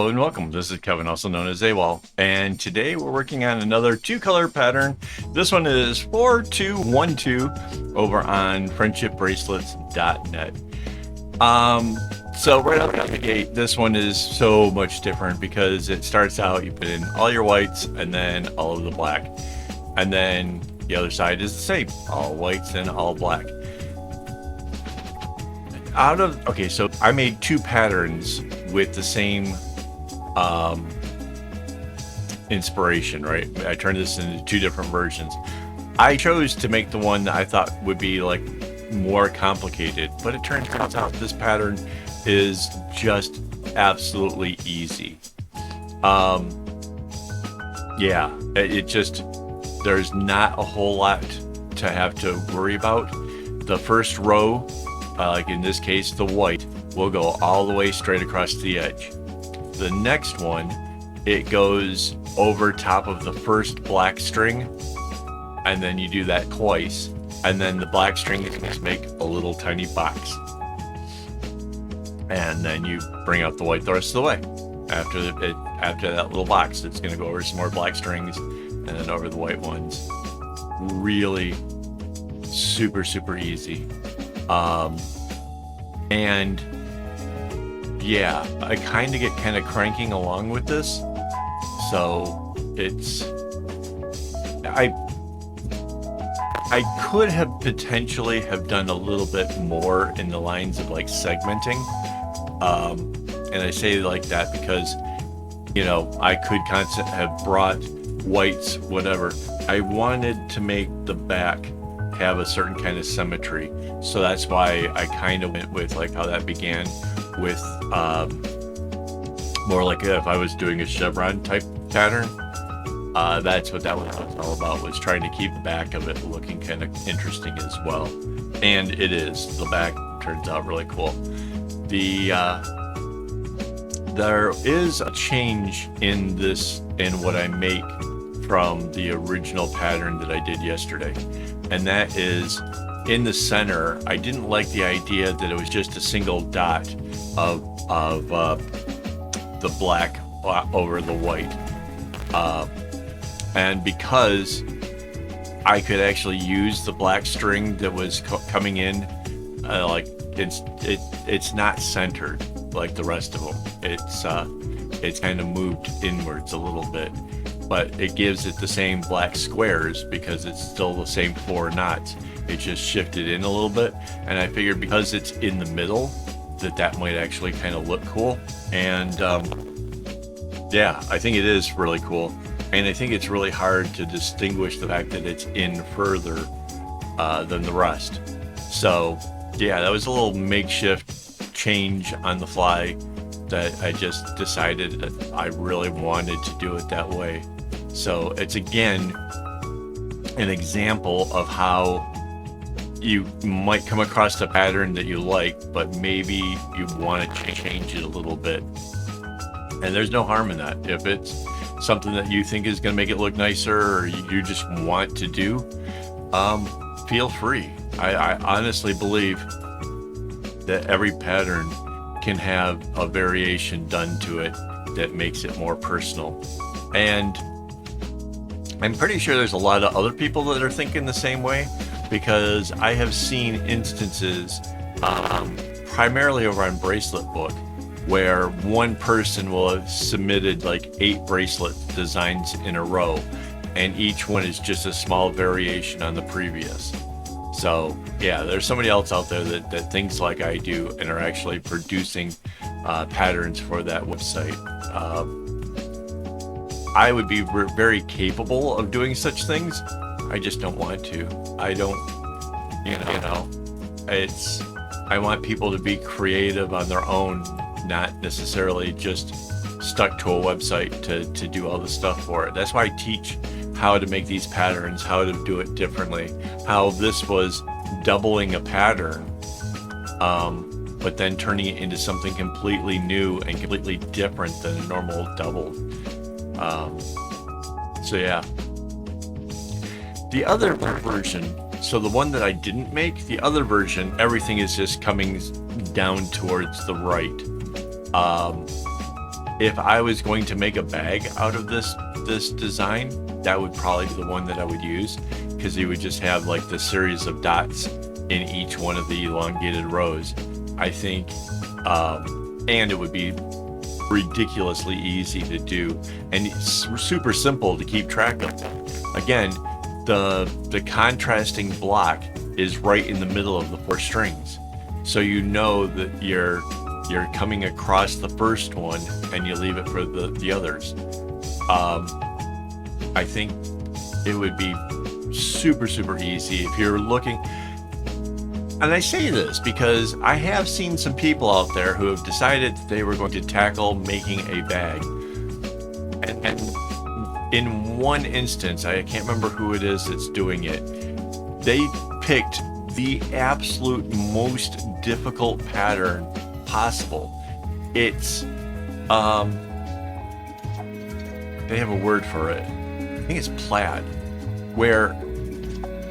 Hello and welcome. This is Kevin, also known as AWOL, and today we're working on another two-color pattern. This one is 4212 over on friendshipbracelets.net. So right out the gate, this one is so much different because it starts out, you put in all your whites and then all of the black, and then the other side is the same, all whites and all black. Okay, so I made two patterns with the same inspiration, right? I turned this into two different versions. I chose to make the one that I thought would be like more complicated, but it turns out this pattern is just absolutely easy. Yeah, it just, there's not a whole lot to have to worry about. The first row, like in this case, the white, will go all the way straight across the edge. The next one, it goes over top of the first black string, and then you do that twice, and then the black string is going to make a little tiny box, and then you bring out the white the rest of the way. After that little box, it's going to go over some more black strings and then over the white ones. Really super easy. And yeah, I kind of get cranking along with this, so it's, I could have potentially have done a little bit more in the lines of like segmenting, and I say like that because, you know, I could have brought whites, whatever. I wanted to make the back have a certain kind of symmetry, so that's why I kind of went with like how that began with more like if I was doing a chevron type pattern. That's what that was all about, was trying to keep the back of it looking kind of interesting as well, and it is. The back turns out really cool. There is a change in what I make from the original pattern that I did yesterday, and that is in the center. I didn't like the idea that it was just a single dot of the black over the white, and because I could actually use the black string that was coming in, like it's not centered like the rest of them. It's kind of moved inwards a little bit, but it gives it the same black squares because it's still the same 4 knots. It just shifted in a little bit, and I figured because it's in the middle that might actually kind of look cool. And yeah, I think it is really cool, and I think it's really hard to distinguish the fact that it's in further than the rest. So yeah, that was a little makeshift change on the fly that I just decided that I really wanted to do it that way. So it's again an example of how you might come across a pattern that you like, but maybe you want to change it a little bit. And there's no harm in that. If it's something that you think is going to make it look nicer, or you just want to do, feel free. I honestly believe that every pattern can have a variation done to it that makes it more personal. And I'm pretty sure there's a lot of other people that are thinking the same way, because I have seen instances, primarily over on Bracelet Book, where one person will have submitted like 8 bracelet designs in a row, and each one is just a small variation on the previous. So yeah, there's somebody else out there that thinks like I do and are actually producing patterns for that website. I would be very capable of doing such things. I just don't want to. I don't, you know, I want people to be creative on their own, not necessarily just stuck to a website to do all the stuff for it. That's why I teach how to make these patterns, how to do it differently, how this was doubling a pattern, but then turning it into something completely new and completely different than a normal double. So yeah. The other version, so the one that I didn't make, the other version, everything is just coming down towards the right. if I was going to make a bag out of this design, that would probably be the one that I would use, because you would just have like the series of dots in each one of the elongated rows. I think, and it would be ridiculously easy to do, and it's super simple to keep track of. Again, the contrasting block is right in the middle of the 4 strings, so you know that you're coming across the first one and you leave it for the others. I think it would be super easy if you're looking. And I say this because I have seen some people out there who have decided that they were going to tackle making a bag. And in one instance, I can't remember who it is that's doing it, they picked the absolute most difficult pattern possible. It's, they have a word for it. I think it's plaid, where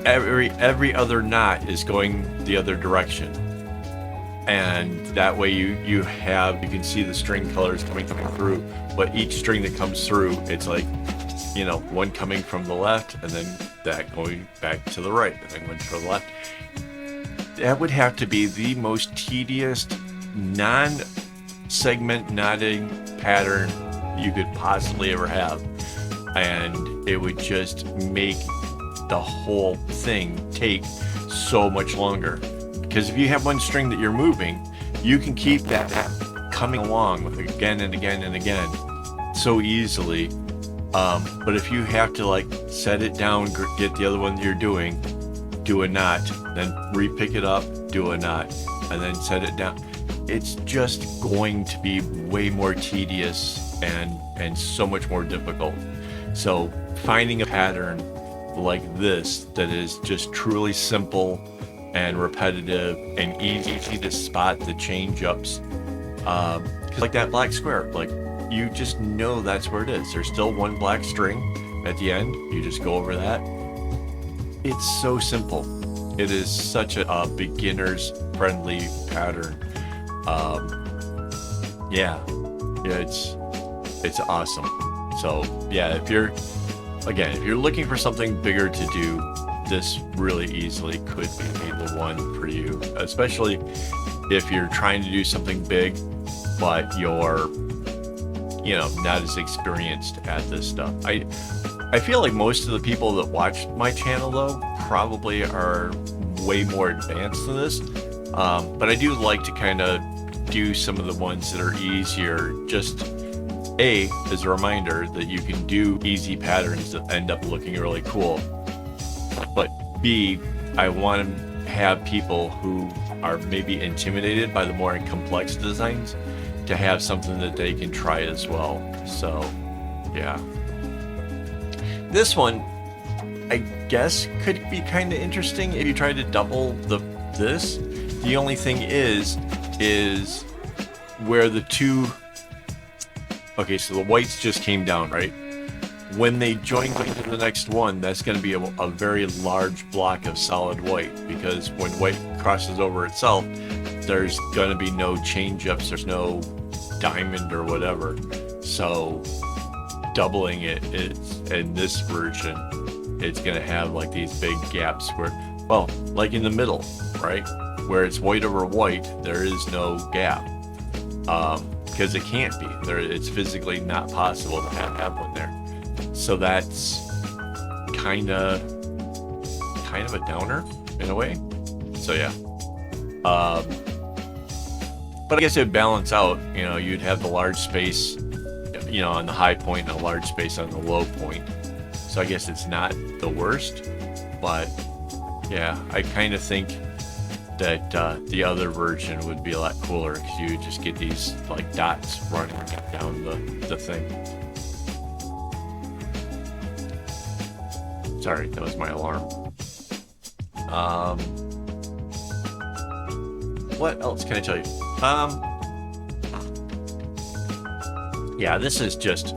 every other knot is going the other direction, and that way you can see the string colors coming through, but each string that comes through, it's like, you know, one coming from the left and then that going back to the right and then going to the left. That would have to be the most tedious non-segment knotting pattern you could possibly ever have, and it would just make the whole thing take so much longer, because if you have one string that you're moving, you can keep that coming along again and again and again so easily, but if you have to like set it down, get the other one that you're doing, do a knot, then re-pick it up, do a knot, and then set it down, it's just going to be way more tedious and so much more difficult. So finding a pattern like this that is just truly simple and repetitive and easy to spot the change ups, like that black square, like you just know that's where it is. There's still one black string at the end, you just go over that. It's so simple. It is such a beginner's friendly pattern. Yeah, it's awesome. So yeah, if you're looking for something bigger to do, this really easily could be the one for you, especially if you're trying to do something big, but you're, you know, not as experienced at this stuff. I feel like most of the people that watch my channel, though, probably are way more advanced than this, but I do like to kind of do some of the ones that are easier, just A, as a reminder that you can do easy patterns that end up looking really cool, but B, I want to have people who are maybe intimidated by the more complex designs to have something that they can try as well. So yeah, this one I guess could be kind of interesting if you try to double this. The only thing is where the two, okay, so the whites just came down, right? When they join into the next one, that's going to be a very large block of solid white, because when white crosses over itself, there's going to be no change ups, there's no diamond or whatever. So doubling it, in this version, it's going to have like these big gaps where, well, like in the middle, right? Where it's white over white, there is no gap. Because it can't be. It's physically not possible to have one there. So that's kind of a downer in a way. So yeah. But I guess it'd balance out. You know, you'd have the large space, you know, on the high point and a large space on the low point. So I guess it's not the worst. But yeah, I kind of think that the other version would be a lot cooler, because you would just get these like dots running down the thing. Sorry, that was my alarm. What else can I tell you? Yeah, this is just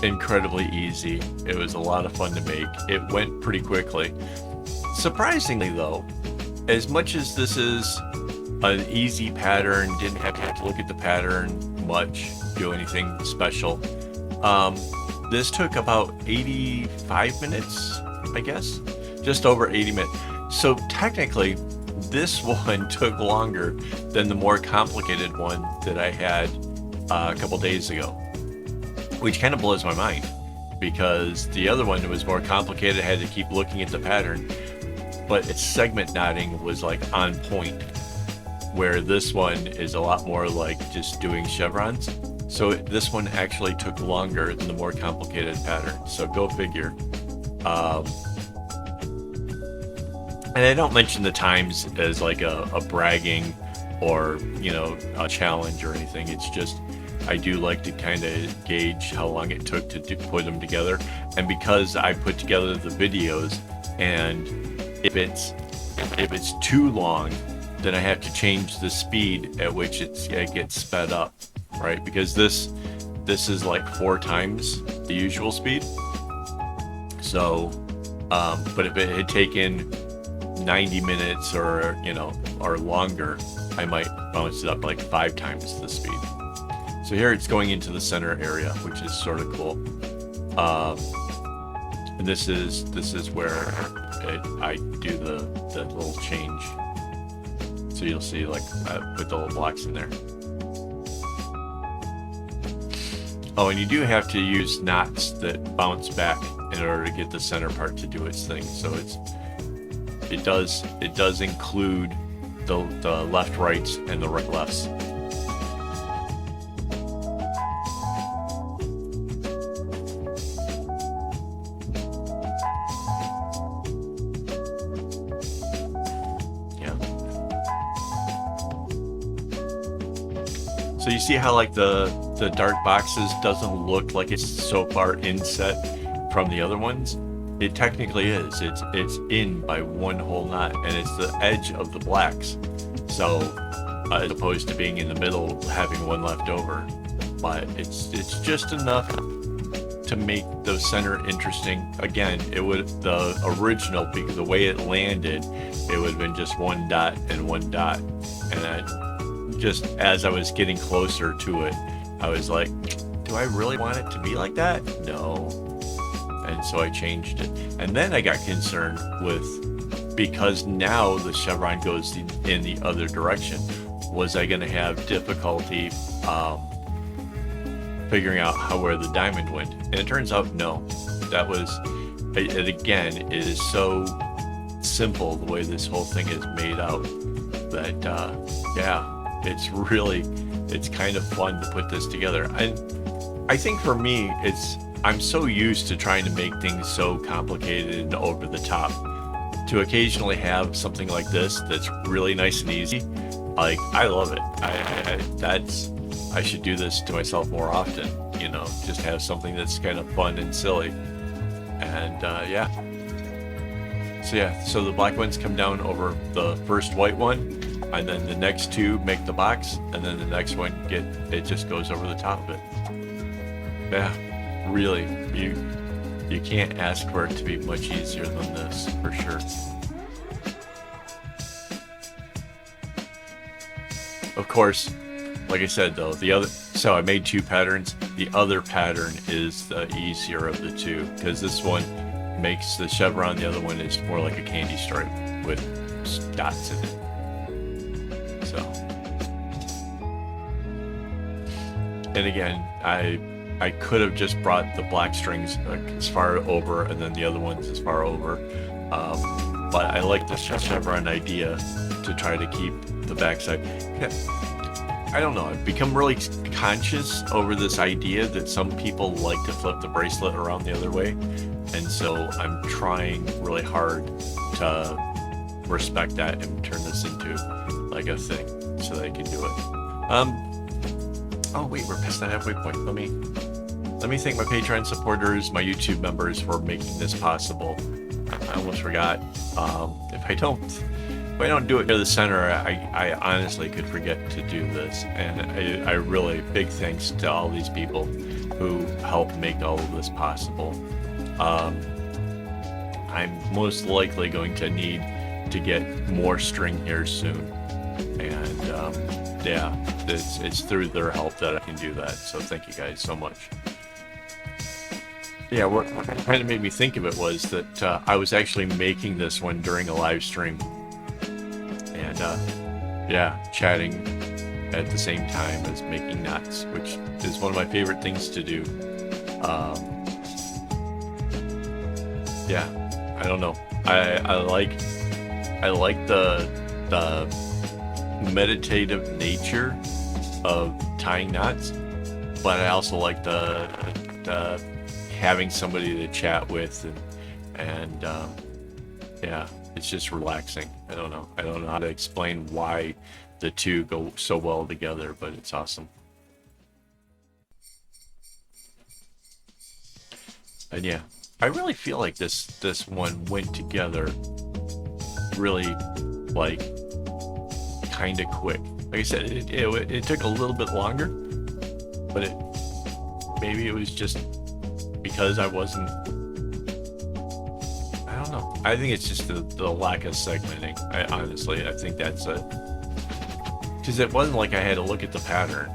incredibly easy. It was a lot of fun to make. It went pretty quickly. Surprisingly though, as much as this is an easy pattern, didn't have to look at the pattern much do anything special. This took about 85 minutes, I guess, just over 80 minutes. So technically, this one took longer than the more complicated one that I had a couple days ago, which kind of blows my mind, because the other one was more complicated. I had to keep looking at the pattern, but its segment knotting was like on point, where this one is a lot more like just doing chevrons. So this one actually took longer than the more complicated pattern. So go figure. And I don't mention the times as like a bragging or, you know, a challenge or anything. It's just, I do like to kind of gauge how long it took to put them together. And because I put together the videos, and if it's too long, then I have to change the speed at which it gets sped up, right? Because this is like 4 times the usual speed. So, but if it had taken 90 minutes or, you know, or longer, I might bounce it up like 5 times the speed. So here it's going into the center area, which is sort of cool. And this is where I do the little change. So you'll see, like, put the little blocks in there. Oh, and you do have to use knots that bounce back in order to get the center part to do its thing. So it does include the left rights and the right lefts. So you see how like the dark boxes doesn't look like it's so far inset from the other ones? It technically is. It's in by one whole knot, and it's the edge of the blacks. So as opposed to being in the middle, having one left over, but it's just enough to make the center interesting. Again, the original, because the way it landed, it would have been just one dot and one dot, and just as I was getting closer to it, I was like, do I really want it to be like that? No. And so I changed it. And then I got concerned with, because now the chevron goes in the other direction, was I going to have difficulty figuring out where the diamond went? And it turns out, no. That was, it again, it is so simple the way this whole thing is made out that, yeah, it's kind of fun to put this together. And I think for me, I'm so used to trying to make things so complicated and over the top, to occasionally have something like this that's really nice and easy. Like, I love it. I should do this to myself more often, you know, just have something that's kind of fun and silly. And yeah. So the black ones come down over the first white one, and then the next two make the box, and then the next one it just goes over the top of it. Yeah, really, you can't ask for it to be much easier than this, for sure. Of course, like I said though, so I made 2 patterns. The other pattern is the easier of the 2, because this one makes the chevron, the other one is more like a candy stripe with dots in it. So, and again, I could have just brought the black strings as far over and then the other ones as far over, but I like the chevron idea to try to keep the backside. I don't know, I've become really conscious over this idea that some people like to flip the bracelet around the other way, and so I'm trying really hard to respect that and turn this into like a thing so that I can do it. Oh wait, we're past that halfway point. Let me thank my Patreon supporters, my YouTube members for making this possible. I almost forgot. If I don't do it near the center, I honestly could forget to do this. And I really, big thanks to all these people who helped make all of this possible. I'm most likely going to need to get more string here soon. And yeah, it's through their help that I can do that. So thank you guys so much. Yeah, what kind of made me think of it was that I was actually making this one during a live stream, and yeah, chatting at the same time as making knots, which is one of my favorite things to do. Yeah, I don't know. I like the meditative nature of tying knots, but I also like the having somebody to chat with, and yeah, it's just relaxing. I don't know how to explain why the two go so well together, but it's awesome. And yeah, I really feel like this one went together really, like, kind of quick. Like I said, it took a little bit longer, but maybe it was just because I wasn't, I don't know. I think it's just the lack of segmenting. I think that's it. Because it wasn't like I had to look at the pattern.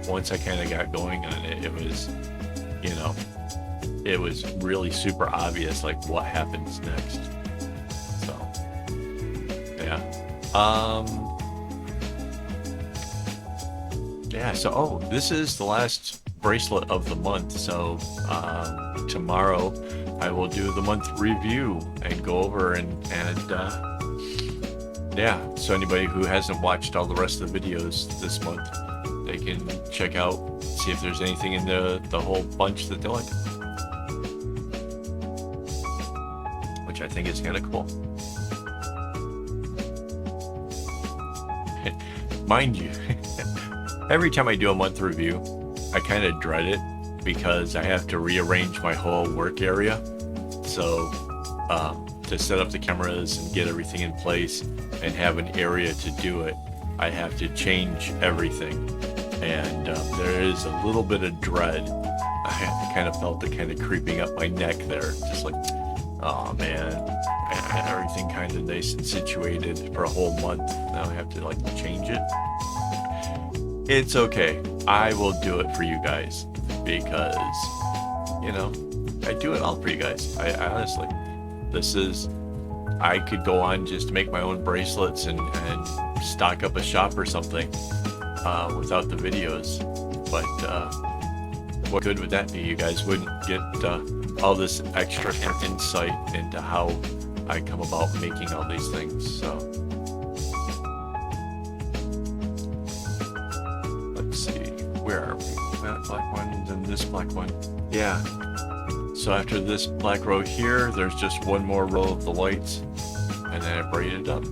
Once I kind of got going on it, it was, it was really super obvious, like, what happens next. So, yeah. Yeah, so, this is the last bracelet of the month. So, tomorrow I will do the month review and go over and yeah, so anybody who hasn't watched all the rest of the videos this month, they can check out, see if there's anything in the whole bunch that they like. Which I think is kind of cool. Mind you, every time I do a month review, I kind of dread it because I have to rearrange my whole work area. So to set up the cameras and get everything in place and have an area to do it, I have to change everything. And there is a little bit of dread. I kind of felt it kind of creeping up my neck there. Just like, oh man, I had everything kind of nice and situated for a whole month. Now I have to like change it. It's okay. I will do it for you guys because, I do it all for you guys. I honestly, I could go on just to make my own bracelets and stock up a shop or something without the videos. But what good would that be? You guys wouldn't get all this extra insight into how I come about making all these things. So let's see, where are we? That black one and then this black one. Yeah. So after this black row here, there's just one more row of the whites, and then I braid it up.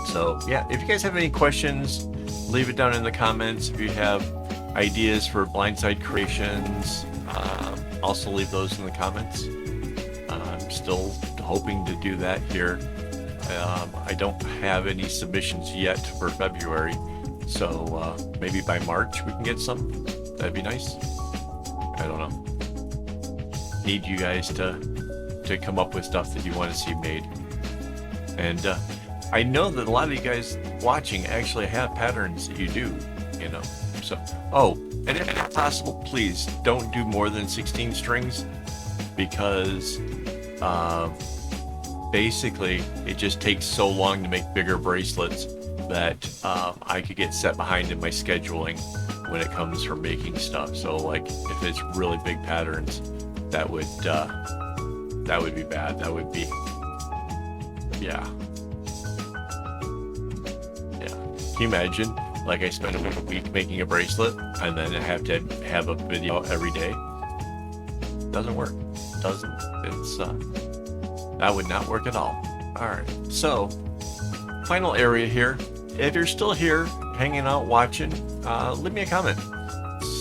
So yeah, if you guys have any questions, leave it down in the comments. If you have ideas for blindside creations, also leave those in the comments. I'm still hoping to do that here. I don't have any submissions yet for February, so maybe by March we can get some. That'd be nice. I don't know. Need you guys to come up with stuff that you want to see made. And I know that a lot of you guys watching actually have patterns that you do, So, and if possible, please don't do more than 16 strings because basically it just takes so long to make bigger bracelets that I could get set behind in my scheduling when it comes for making stuff. So like if it's really big patterns, that would be bad. That would be, yeah. Can you imagine? Like I spend a week making a bracelet and then I have to have a video every day. Doesn't work. Doesn't. It's that would not work at all. All right. So final area here. If you're still here, hanging out, watching, leave me a comment.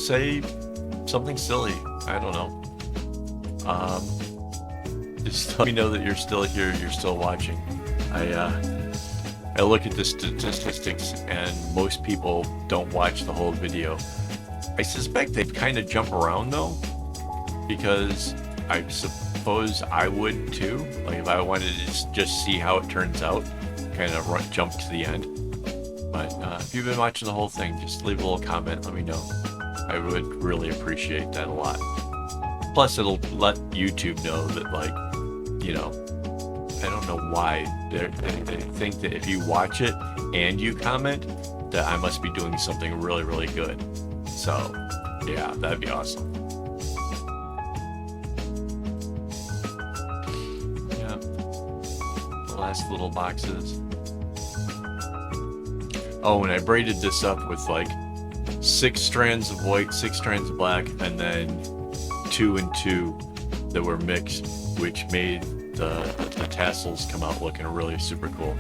Say something silly. I don't know. Just let me know that you're still here, you're still watching. I look at the statistics and most people don't watch the whole video. I suspect they kind of jump around though, because I suppose I would too. Like if I wanted to just see how it turns out, kind of jump to the end. But if you've been watching the whole thing, just leave a little comment. Let me know. I would really appreciate that a lot. Plus, it'll let YouTube know that, like, you know, I don't know why they think that if you watch it and you comment, that I must be doing something really, really good. So, yeah, that'd be awesome. Yeah, the last little boxes. Oh, and I braided this up with like 6 strands of white, 6 strands of black, and then 2 and 2 that were mixed, which made the tassels come out looking really super cool.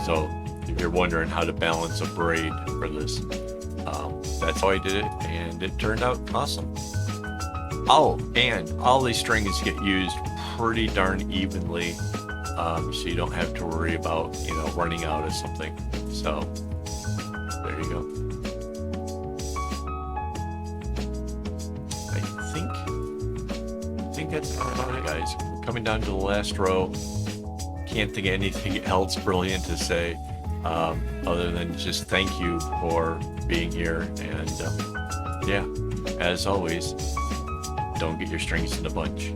So if you're wondering how to balance a braid for this, that's how I did it, and it turned out awesome. Oh, and all these strings get used pretty darn evenly, so you don't have to worry about, you know, running out of something. So there you go. I think that's about it, guys. We're coming down to the last row. Can't think of anything else brilliant to say, other than just thank you for being here. And yeah, as always, don't get your strings in a bunch.